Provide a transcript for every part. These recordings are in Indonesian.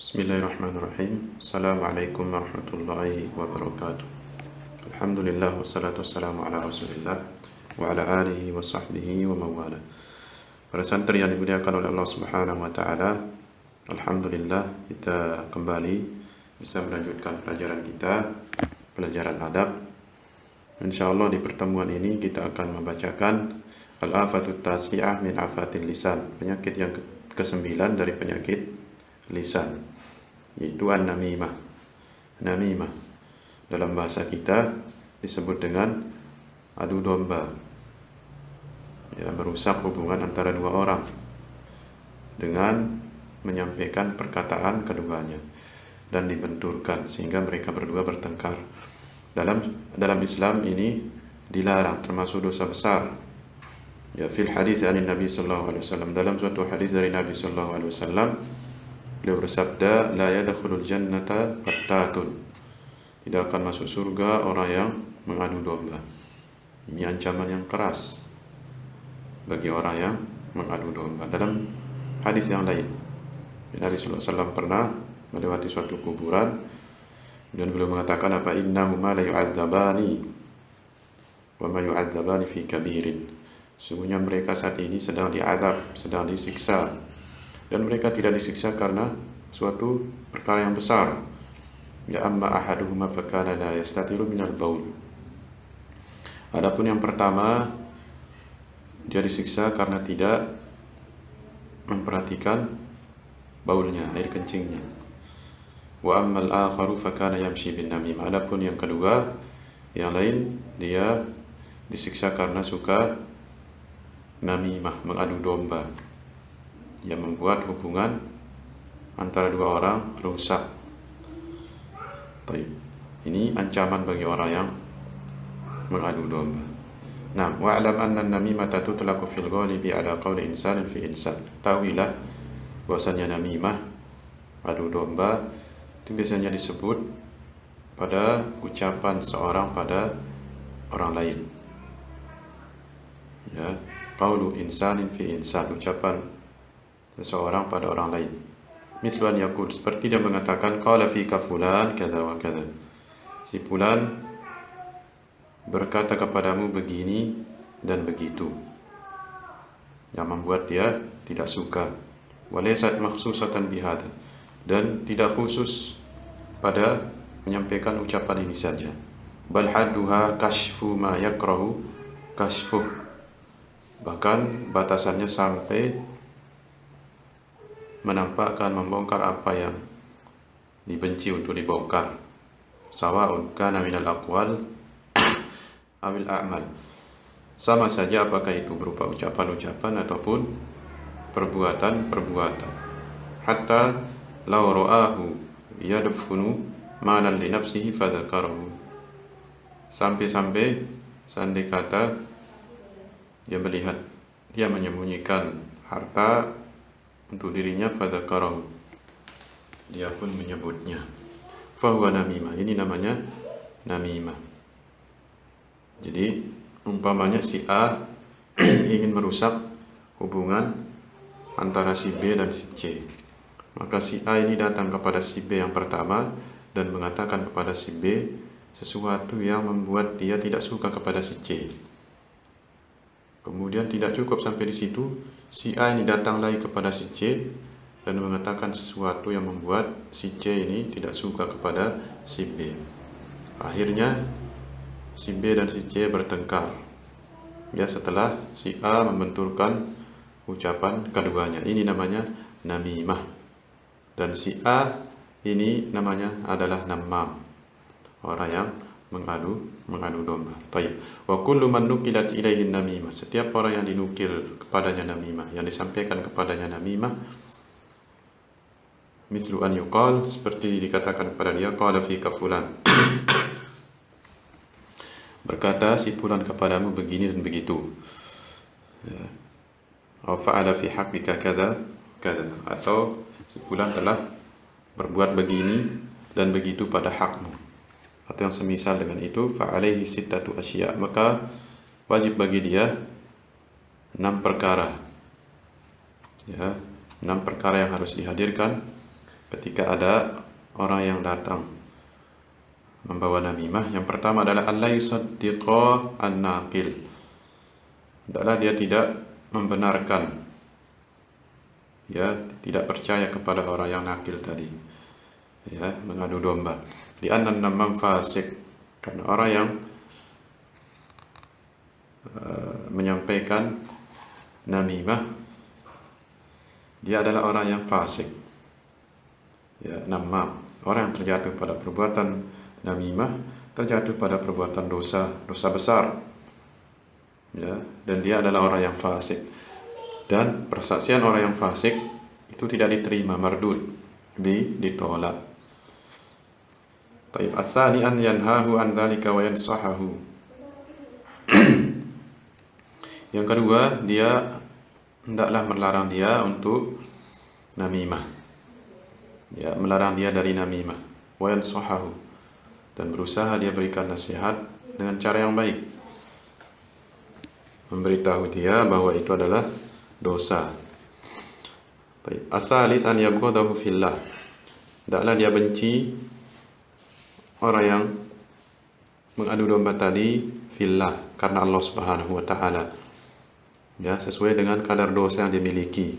Bismillahirrahmanirrahim. Assalamualaikum warahmatullahi wabarakatuh. Alhamdulillah wassalatu wassalamu ala Rasulillah wa ala alihi wa sahbihi wa mawala. Para santri yang dimuliakan oleh Allah Subhanahu wa taala, alhamdulillah kita kembali bisa melanjutkan pelajaran kita, pelajaran adab. Insyaallah di pertemuan ini kita akan membacakan Al-Afatut Tasi'ah min Afatil Lisan, penyakit yang ke-9 dari penyakit lisan, yaitu an-namimah. Namimah dalam bahasa kita disebut dengan adu domba, ya, merusak hubungan antara dua orang dengan menyampaikan perkataan keduanya dan dibenturkan sehingga mereka berdua bertengkar. Dalam Islam ini dilarang, termasuk dosa besar. Ya, fil hadis dari Nabi sallallahu alaihi wasallam, dalam suatu hadis dari Nabi sallallahu alaihi wasallam, beliau bersabda, la yadkhulul jannata qattatun, tidak akan masuk surga orang yang mengadu domba. Ini ancaman yang keras bagi orang yang mengadu domba. Dalam hadis yang lain, Nabi sallallahu alaihi wasallam pernah melewati suatu kuburan dan beliau mengatakan, apa innahuma la yu'adzabani wa ma yu'adzabani fi kabirin, sungguhnya mereka saat ini sedang diazab, sedang disiksa, dan mereka tidak disiksa karena suatu perkara yang besar. Ya amma ahaduhuma fakana la yastatiru minal baul. Adapun yang pertama, dia disiksa karena tidak memperhatikan baulnya, air kencingnya. Wa ammal akharu fakana yamshi bin namimah. Adapun yang kedua, yang lain, dia disiksa karena suka namimah, mengadu domba, yang membuat hubungan antara dua orang rusak. Baik. Ini ancaman bagi orang yang mengadu domba. Nah, wa'lam anna an-namimata tutlaqu fil ghalibi ala qawli insanin fi insan. Tahuilah bahwasanya namimah, adu domba, itu biasanya disebut pada ucapan seorang pada orang lain. Ya, qawlu insanin fi insan, ucapan seseorang pada orang lain. Mislan yaqul, seperti dia mengatakan, qala fika fulan kadza wa kadza, si fulan berkata kepadamu begini dan begitu, yang membuat dia tidak suka. Walaysat makhsusatan bihadza, dan tidak khusus pada menyampaikan ucapan ini saja. Bal hadduha kashfu ma yakrahu kashfuh, bahkan batasannya sampai menampakkan, membongkar apa yang dibenci untuk dibongkar. Sawa'un kana minal aqwal awil a'mal, sama saja apakah itu berupa ucapan-ucapan ataupun perbuatan-perbuatan. Hatta law ra'ahu yadfunu malan li nafsihi fadzakarahu, sampai-sampai seandai kata dia melihat, dia menyembunyikan harta untuk dirinya, fadzakarahu, dia pun menyebutnya. Fahuwa namimah, ini namanya namimah. Jadi umpamanya si A ingin merusak hubungan antara si B dan si C, maka si A ini datang kepada si B yang pertama dan mengatakan kepada si B sesuatu yang membuat dia tidak suka kepada si C. Kemudian tidak cukup sampai di situ, si A ini datang lagi kepada si C dan mengatakan sesuatu yang membuat si C ini tidak suka kepada si B. Akhirnya si B dan si C bertengkar, ya, setelah si A membenturkan ucapan keduanya. Ini namanya namimah. Dan si A ini namanya adalah namam, orang yang mengadu domba. Baik. Wa kullu man nuqilat ilaihi namimah, setiap orang yang dinukil kepadanya namimah, yang disampaikan kepadanya namimah, mislu an yuqal, seperti dikatakan kepada dia, qala fika fulan, berkata si fulan kepadamu begini dan begitu. Ya. Aw fa'ala fi haqqika kadza kadza, atau si fulan telah berbuat begini dan begitu pada hakmu, atau yang semisal dengan itu. Fa'alaihi sittatu asya, maka wajib bagi dia 6 perkara. Ya, 6 perkara yang harus dihadirkan ketika ada orang yang datang membawa namimah, yang pertama adalah alla yusaddiqa an-naqil. Adalah dia tidak membenarkan, ya, tidak percaya kepada orang yang nakil tadi, ya, mengadu domba. Li'anna an-namam fasik, karena orang yang menyampaikan namimah, dia adalah orang yang fasik, ya, namam. Orang yang terjatuh pada perbuatan namimah terjatuh pada perbuatan dosa besar, ya, dan dia adalah orang yang fasik. Dan persaksian orang yang fasik itu tidak diterima, mardud, ditolak. Taib atsani an yanhahu an dzalika wa yansahahu. Yang kedua, dia hendaklah melarang dia untuk namimah, ya, melarang dia dari namimah, wa yansahahu, dan berusaha dia berikan nasihat dengan cara yang baik, memberitahu dia bahwa itu adalah dosa. Baik, atsalis an yabghadahu fillah, hendaklah dia benci orang yang mengadu domba tadi fillah, karena Allah Subhanahu wa taala, ya, sesuai dengan kadar dosa yang dimiliki.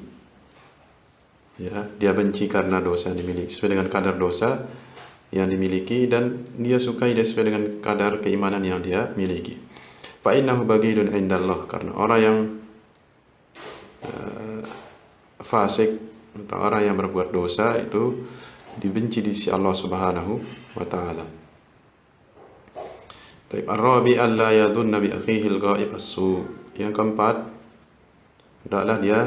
Ya, dia benci karena dosa yang dimiliki, sesuai dengan kadar dosa yang dimiliki, dan dia sukai dia sesuai dengan kadar keimanan yang dia miliki. Fa innahu baghidun indallah, karena orang yang fasik atau orang yang berbuat dosa itu dibenci di sisi Allah Subhanahu wa taala. Baik, ar-rabi alla yadhunna bi akhihi al-ghaib as-su. Yang keempat, hendaklah dia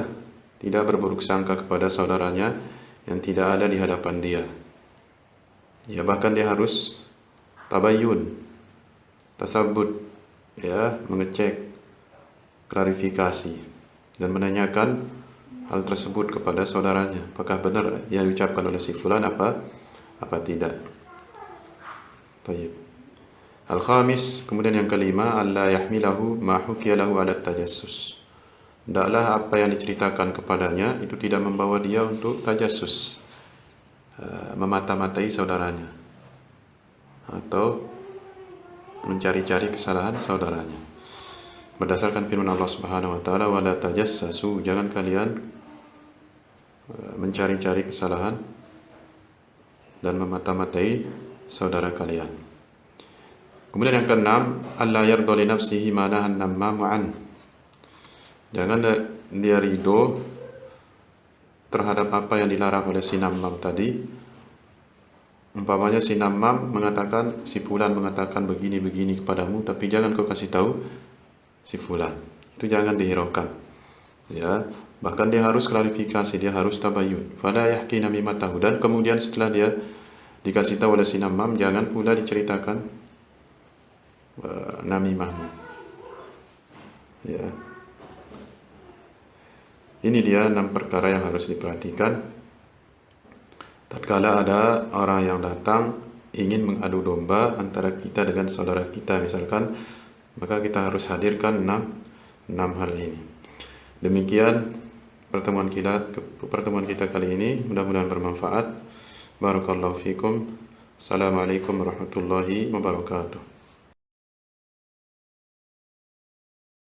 tidak berburuk sangka kepada saudaranya yang tidak ada di hadapan dia. Ya, bahkan dia harus tabayyun, tasabbut, ya, mengecek, klarifikasi, dan menanyakan hal tersebut kepada saudaranya, apakah benar yang diucapkan oleh si fulan apa tidak. Tayyib. Al-khamis, kemudian yang kelima, alla yahmilahu ma hukiya lahu ala tajassus. Hendaklah apa yang diceritakan kepadanya itu tidak membawa dia untuk tajassus, memata-matai saudaranya atau mencari-cari kesalahan saudaranya. Berdasarkan firman Allah Subhanahu wa taala, wala tajassasu, jangan kalian mencari-cari kesalahan dan memata-matai saudara kalian. Kemudian yang keenam, alla yarda li nafsihi ma nahan nammamu an. Jangan dia ridho terhadap apa yang dilarang oleh si namam tadi. Umpamanya si namam mengatakan, si fulan mengatakan begini-begini kepadamu, tapi jangan kau kasih tahu si fulan. Itu jangan dihiraukan. Ya, bahkan dia harus klarifikasi, dia harus tabayyun. Fala yahki namimatahu, dan kemudian setelah dia dikasih tahu oleh si namam, jangan pula diceritakan namimahnya. Ya. Ini dia 6 perkara yang harus diperhatikan tatkala ada orang yang datang ingin mengadu domba antara kita dengan saudara kita misalkan, maka kita harus hadirkan 6 hal ini. Demikian pertemuan kita kali ini, mudah-mudahan bermanfaat. Barakallahu fikum. Assalamualaikum warahmatullahi wabarakatuh.